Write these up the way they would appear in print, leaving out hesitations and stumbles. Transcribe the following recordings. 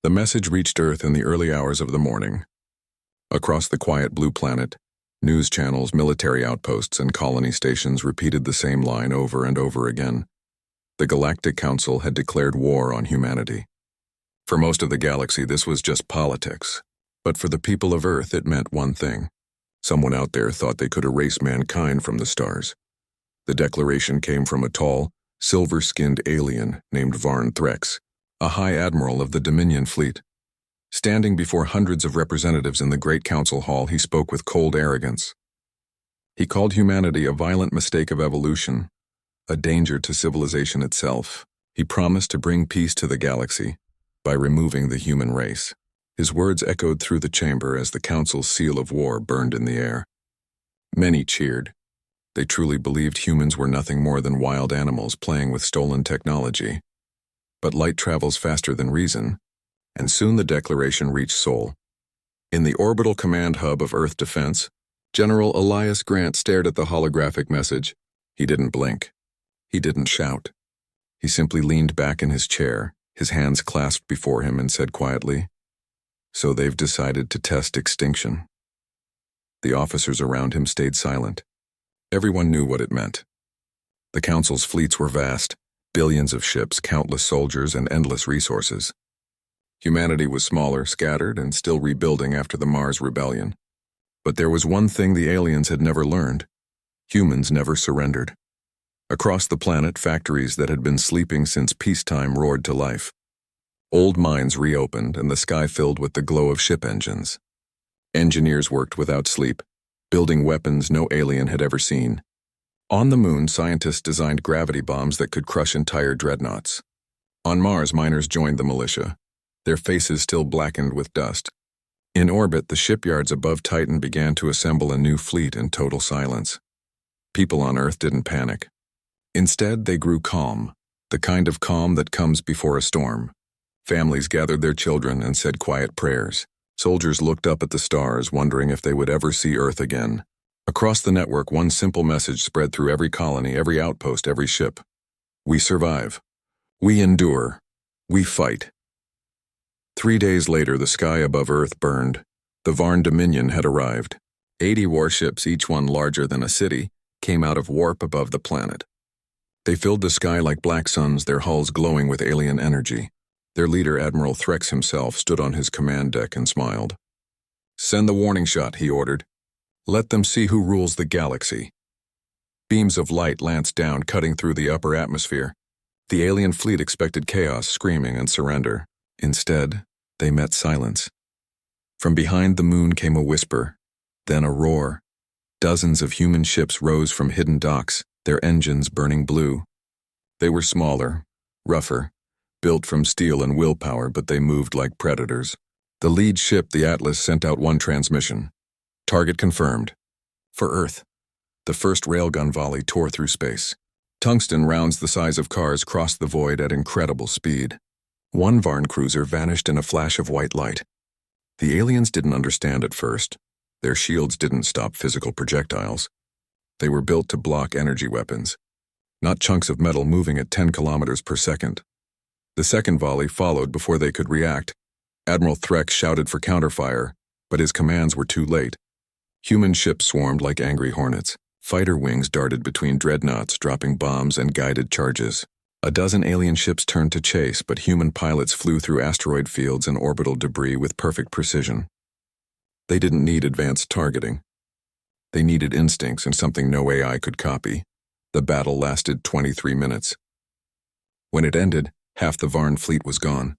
The message reached Earth in the early hours of the morning. Across the quiet blue planet, news channels, military outposts, and colony stations repeated the same line over and over again. The Galactic Council had declared war on humanity. For most of the galaxy, this was just politics. But for the people of Earth, it meant one thing. Someone out there thought they could erase mankind from the stars. The declaration came from a tall, silver-skinned alien named Varn Threx, a High Admiral of the Dominion Fleet. Standing before hundreds of representatives in the Great Council Hall, he spoke with cold arrogance. He called humanity a violent mistake of evolution, a danger to civilization itself. He promised to bring peace to the galaxy by removing the human race. His words echoed through the chamber as the Council's seal of war burned in the air. Many cheered. They truly believed humans were nothing more than wild animals playing with stolen technology. But light travels faster than reason, and soon the declaration reached Sol. In the orbital command hub of Earth Defense, General Elias Grant stared at the holographic message. He didn't blink. He didn't shout. He simply leaned back in his chair, his hands clasped before him, and said quietly, "So they've decided to test extinction." The officers around him stayed silent. Everyone knew what it meant. The Council's fleets were vast, billions of ships, countless soldiers, and endless resources. Humanity was smaller, scattered, and still rebuilding after the Mars rebellion. But there was one thing the aliens had never learned. Humans never surrendered. Across the planet, factories that had been sleeping since peacetime roared to life. Old mines reopened, and the sky filled with the glow of ship engines. Engineers worked without sleep, building weapons no alien had ever seen. On the moon, scientists designed gravity bombs that could crush entire dreadnoughts. On Mars, miners joined the militia, their faces still blackened with dust. In orbit, the shipyards above Titan began to assemble a new fleet in total silence. People on Earth didn't panic. Instead, they grew calm, the kind of calm that comes before a storm. Families gathered their children and said quiet prayers. Soldiers looked up at the stars, wondering if they would ever see Earth again. Across the network, one simple message spread through every colony, every outpost, every ship. We survive. We endure. We fight. 3 days later, the sky above Earth burned. The Varn Dominion had arrived. 80 warships, each one larger than a city, came out of warp above the planet. They filled the sky like black suns, their hulls glowing with alien energy. Their leader, Admiral Threx himself, stood on his command deck and smiled. "Send the warning shot," he ordered. "Let them see who rules the galaxy." Beams of light lanced down, cutting through the upper atmosphere. The alien fleet expected chaos, screaming, and surrender. Instead, they met silence. From behind the moon came a whisper, then a roar. Dozens of human ships rose from hidden docks, their engines burning blue. They were smaller, rougher, built from steel and willpower, but they moved like predators. The lead ship, the Atlas, sent out one transmission. Target confirmed. For Earth. The first railgun volley tore through space. Tungsten rounds the size of cars crossed the void at incredible speed. One Varn cruiser vanished in a flash of white light. The aliens didn't understand at first. Their shields didn't stop physical projectiles. They were built to block energy weapons, not chunks of metal moving at 10 kilometers per second. The second volley followed before they could react. Admiral Threx shouted for counterfire, but his commands were too late. Human ships swarmed like angry hornets. Fighter wings darted between dreadnoughts, dropping bombs and guided charges. A dozen alien ships turned to chase, but human pilots flew through asteroid fields and orbital debris with perfect precision. They didn't need advanced targeting. They needed instincts and something no AI could copy. The battle lasted 23 minutes. When it ended, half the Varn fleet was gone.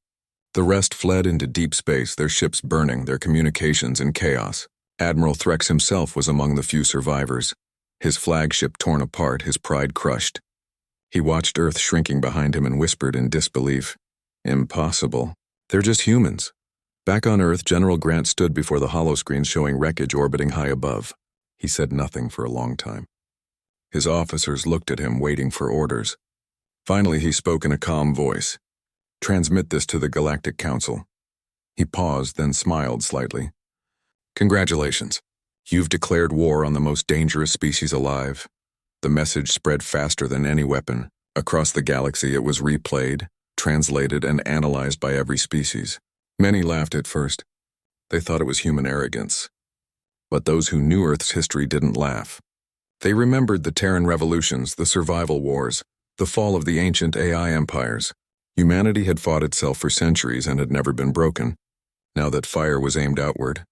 The rest fled into deep space, their ships burning, their communications in chaos. Admiral Threx himself was among the few survivors, his flagship torn apart, his pride crushed. He watched Earth shrinking behind him and whispered in disbelief, "Impossible. They're just humans." Back on Earth, General Grant stood before the holoscreen showing wreckage orbiting high above. He said nothing for a long time. His officers looked at him, waiting for orders. Finally, he spoke in a calm voice. "Transmit this to the Galactic Council." He paused, then smiled slightly. "Congratulations. You've declared war on the most dangerous species alive." The message spread faster than any weapon. Across the galaxy, it was replayed, translated, and analyzed by every species. Many laughed at first. They thought it was human arrogance. But those who knew Earth's history didn't laugh. They remembered the Terran revolutions, the survival wars, the fall of the ancient AI empires. Humanity had fought itself for centuries and had never been broken. Now that fire was aimed outward,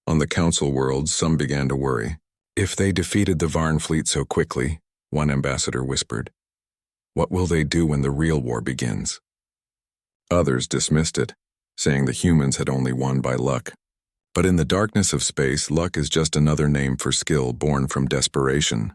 on the Council worlds, some began to worry. If they defeated the Varn fleet so quickly, one ambassador whispered, what will they do when the real war begins? Others dismissed it, saying the humans had only won by luck. But in the darkness of space, luck is just another name for skill born from desperation.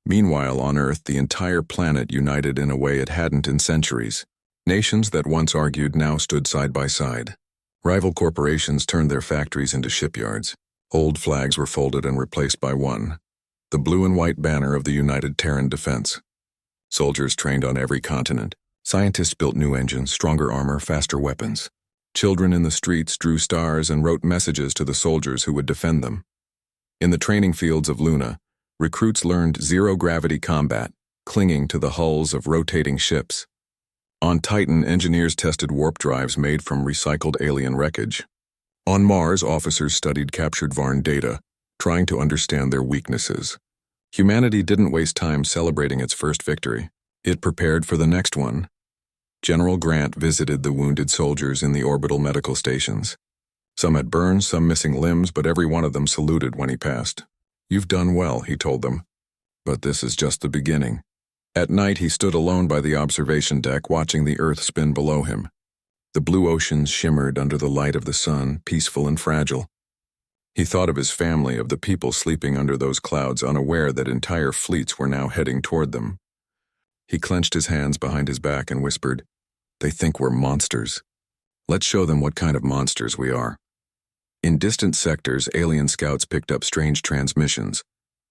Meanwhile, on Earth, the entire planet united in a way it hadn't in centuries. Nations that once argued now stood side by side. Rival corporations turned their factories into shipyards. Old flags were folded and replaced by one, the blue and white banner of the United Terran Defense. Soldiers trained on every continent. Scientists built new engines, stronger armor, faster weapons. Children in the streets drew stars and wrote messages to the soldiers who would defend them. In the training fields of Luna, recruits learned zero-gravity combat, clinging to the hulls of rotating ships. On Titan, engineers tested warp drives made from recycled alien wreckage. On Mars, officers studied captured Varn data, trying to understand their weaknesses. Humanity didn't waste time celebrating its first victory. It prepared for the next one. General Grant visited the wounded soldiers in the orbital medical stations. Some had burns, some missing limbs, but every one of them saluted when he passed. You've done well, he told them. But this is just the beginning. At night, he stood alone by the observation deck, watching the Earth spin below him. The blue oceans shimmered under the light of the sun, peaceful and fragile. He thought of his family, of the people sleeping under those clouds, unaware that entire fleets were now heading toward them. He clenched his hands behind his back and whispered, they think we're monsters. Let's show them what kind of monsters we are. In distant sectors, alien scouts picked up strange transmissions,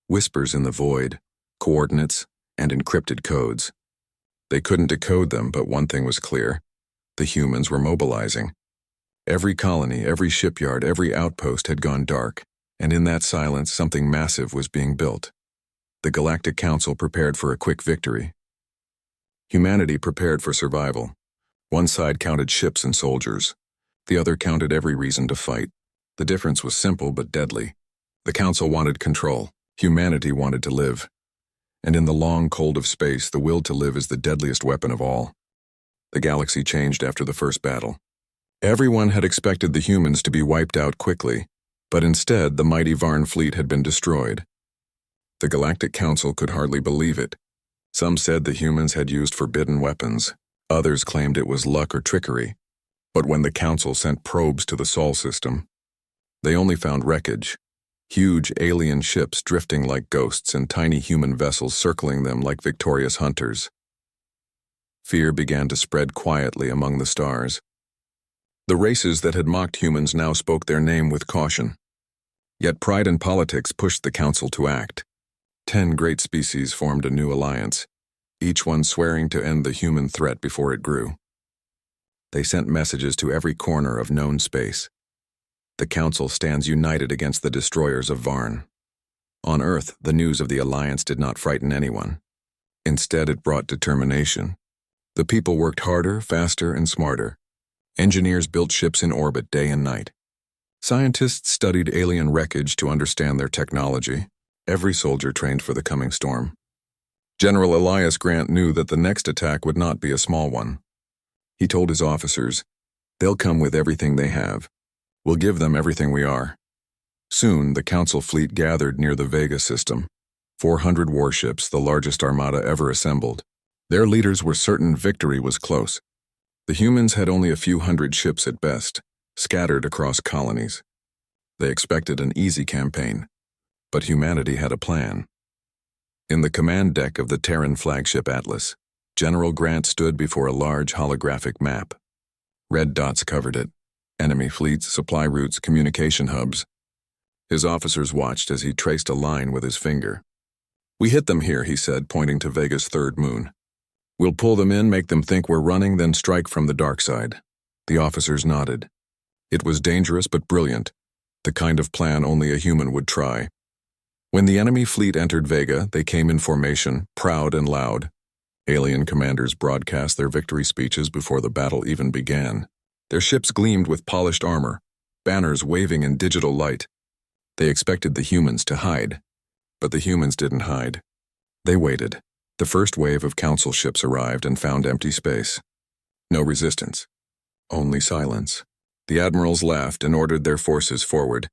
whispers in the void, coordinates, and encrypted codes. They couldn't decode them, but one thing was clear. The humans were mobilizing. Every colony, every shipyard, every outpost had gone dark, and in that silence, something massive was being built. The Galactic Council prepared for a quick victory. Humanity prepared for survival. One side counted ships and soldiers. The other counted every reason to fight. The difference was simple but deadly. The Council wanted control. Humanity wanted to live. And in the long cold of space, the will to live is the deadliest weapon of all. The galaxy changed after the first battle. Everyone had expected the humans to be wiped out quickly, but instead the mighty Varn fleet had been destroyed. The Galactic Council could hardly believe it. Some said the humans had used forbidden weapons. Others claimed it was luck or trickery. But when the Council sent probes to the Sol system, they only found wreckage. Huge alien ships drifting like ghosts and tiny human vessels circling them like victorious hunters. Fear began to spread quietly among the stars. The races that had mocked humans now spoke their name with caution. Yet pride and politics pushed the Council to act. 10 great species formed a new alliance, each one swearing to end the human threat before it grew. They sent messages to every corner of known space. The Council stands united against the destroyers of Varn. On Earth, the news of the alliance did not frighten anyone. Instead, it brought determination. The people worked harder, faster, and smarter. Engineers built ships in orbit day and night. Scientists studied alien wreckage to understand their technology. Every soldier trained for the coming storm. General Elias Grant knew that the next attack would not be a small one. He told his officers, they'll come with everything they have. We'll give them everything we are. Soon, the Council fleet gathered near the Vega system. 400 warships, the largest armada ever assembled. Their leaders were certain victory was close. The humans had only a few hundred ships at best, scattered across colonies. They expected an easy campaign, but humanity had a plan. In the command deck of the Terran flagship Atlas, General Grant stood before a large holographic map. Red dots covered it. Enemy fleets, supply routes, communication hubs. His officers watched as he traced a line with his finger. We hit them here, he said, pointing to Vega's third moon. We'll pull them in, make them think we're running, then strike from the dark side. The officers nodded. It was dangerous but brilliant, the kind of plan only a human would try. When the enemy fleet entered Vega, they came in formation, proud and loud. Alien commanders broadcast their victory speeches before the battle even began. Their ships gleamed with polished armor, banners waving in digital light. They expected the humans to hide, but the humans didn't hide. They waited. The first wave of council ships arrived and found empty space. No resistance. Only silence. The admirals laughed and ordered their forces forward.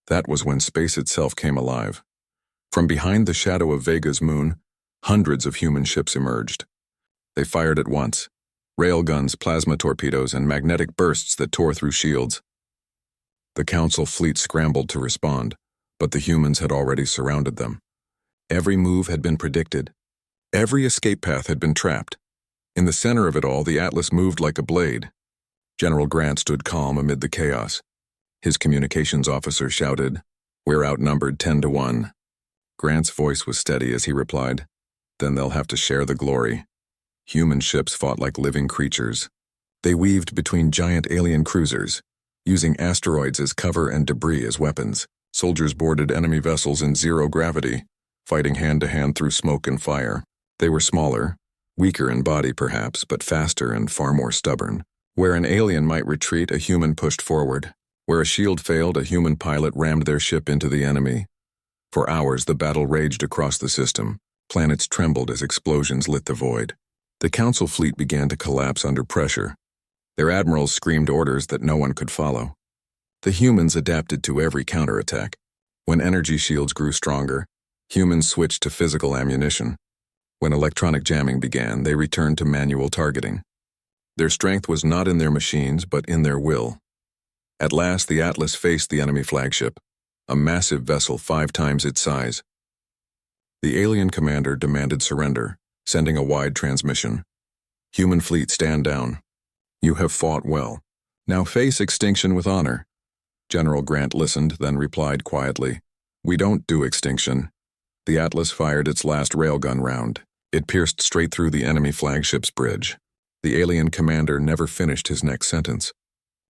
That was when space itself came alive. From behind the shadow of Vega's moon, hundreds of human ships emerged. They fired at once. Railguns, plasma torpedoes, and magnetic bursts that tore through shields. The council fleet scrambled to respond, but the humans had already surrounded them. Every move had been predicted. Every escape path had been trapped. In the center of it all, the Atlas moved like a blade. General Grant stood calm amid the chaos. His communications officer shouted, "We're outnumbered 10-1. Grant's voice was steady as he replied, "Then they'll have to share the glory." Human ships fought like living creatures. They weaved between giant alien cruisers, using asteroids as cover and debris as weapons. Soldiers boarded enemy vessels in zero gravity, fighting hand-to-hand through smoke and fire. They were smaller, weaker in body perhaps, but faster and far more stubborn. Where an alien might retreat, a human pushed forward. Where a shield failed, a human pilot rammed their ship into the enemy. For hours, the battle raged across the system. Planets trembled as explosions lit the void. The Council fleet began to collapse under pressure. Their admirals screamed orders that no one could follow. The humans adapted to every counterattack. When energy shields grew stronger, humans switched to physical ammunition. When electronic jamming began, they returned to manual targeting. Their strength was not in their machines, but in their will. At last, the Atlas faced the enemy flagship, a massive vessel 5 times its size. The alien commander demanded surrender, sending a wide transmission. "Human fleet, stand down. You have fought well. Now face extinction with honor." General Grant listened, then replied quietly, "We don't do extinction." The Atlas fired its last railgun round. It pierced straight through the enemy flagship's bridge. The alien commander never finished his next sentence.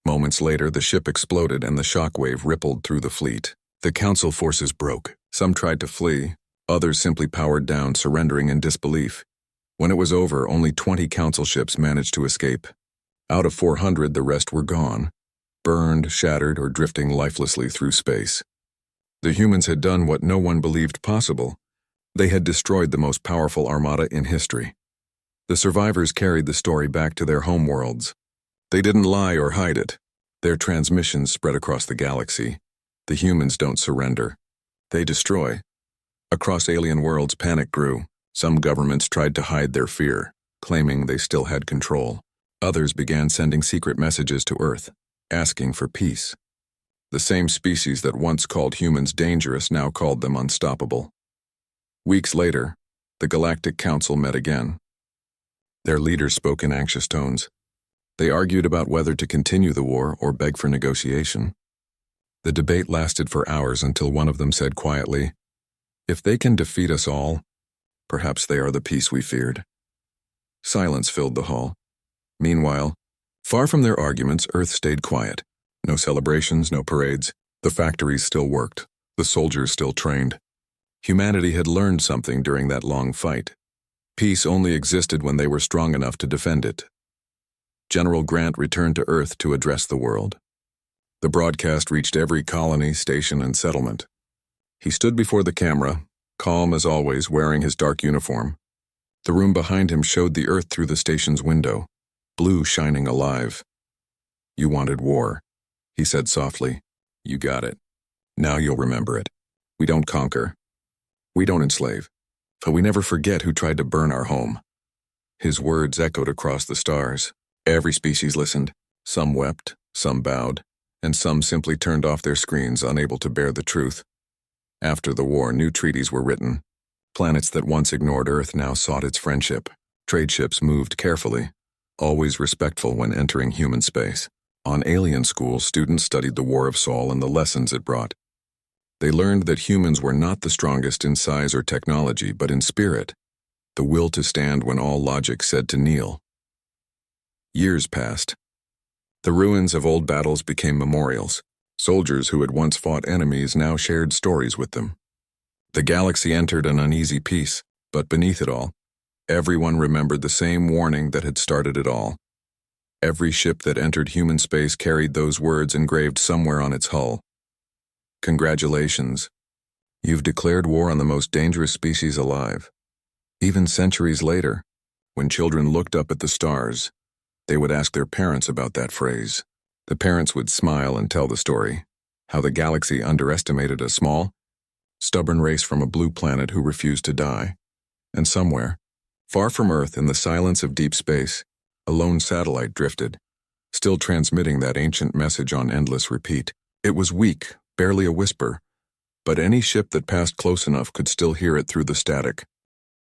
Moments later, the ship exploded and the shockwave rippled through the fleet. The Council forces broke. Some tried to flee. Others simply powered down, surrendering in disbelief. When it was over, only 20 Council ships managed to escape. Out of 400, the rest were gone, burned, shattered, or drifting lifelessly through space. The humans had done what no one believed possible. They had destroyed the most powerful armada in history. The survivors carried the story back to their homeworlds. They didn't lie or hide it. Their transmissions spread across the galaxy. The humans don't surrender. They destroy. Across alien worlds, panic grew. Some governments tried to hide their fear, claiming they still had control. Others began sending secret messages to Earth, asking for peace. The same species that once called humans dangerous now called them unstoppable. Weeks later, the Galactic Council met again. Their leaders spoke in anxious tones. They argued about whether to continue the war or beg for negotiation. The debate lasted for hours until one of them said quietly, "If they can defeat us all, perhaps they are the peace we feared." Silence filled the hall. Meanwhile, far from their arguments, Earth stayed quiet. No celebrations, no parades. The factories still worked. The soldiers still trained. Humanity had learned something during that long fight. Peace only existed when they were strong enough to defend it. General Grant returned to Earth to address the world. The broadcast reached every colony, station, and settlement. He stood before the camera, calm as always, wearing his dark uniform. The room behind him showed the Earth through the station's window, blue shining alive. "You wanted war," he said softly. "You got it. Now you'll remember it. We don't conquer. We don't enslave. But we never forget who tried to burn our home." His words echoed across the stars. Every species listened. Some wept, some bowed, and some simply turned off their screens, unable to bear the truth. After the war, new treaties were written. Planets that once ignored Earth now sought its friendship. Trade ships moved carefully, always respectful when entering human space. On alien schools, students studied the War of Sol and the lessons it brought. They learned that humans were not the strongest in size or technology, but in spirit, the will to stand when all logic said to kneel. Years passed. The ruins of old battles became memorials. Soldiers who had once fought enemies now shared stories with them. The galaxy entered an uneasy peace, but beneath it all, everyone remembered the same warning that had started it all. Every ship that entered human space carried those words engraved somewhere on its hull. Congratulations. You've declared war on the most dangerous species alive. Even centuries later, when children looked up at the stars, they would ask their parents about that phrase. The parents would smile and tell the story, how the galaxy underestimated a small, stubborn race from a blue planet who refused to die. And somewhere, far from Earth in the silence of deep space, a lone satellite drifted, still transmitting that ancient message on endless repeat. It was weak, barely a whisper, but any ship that passed close enough could still hear it through the static.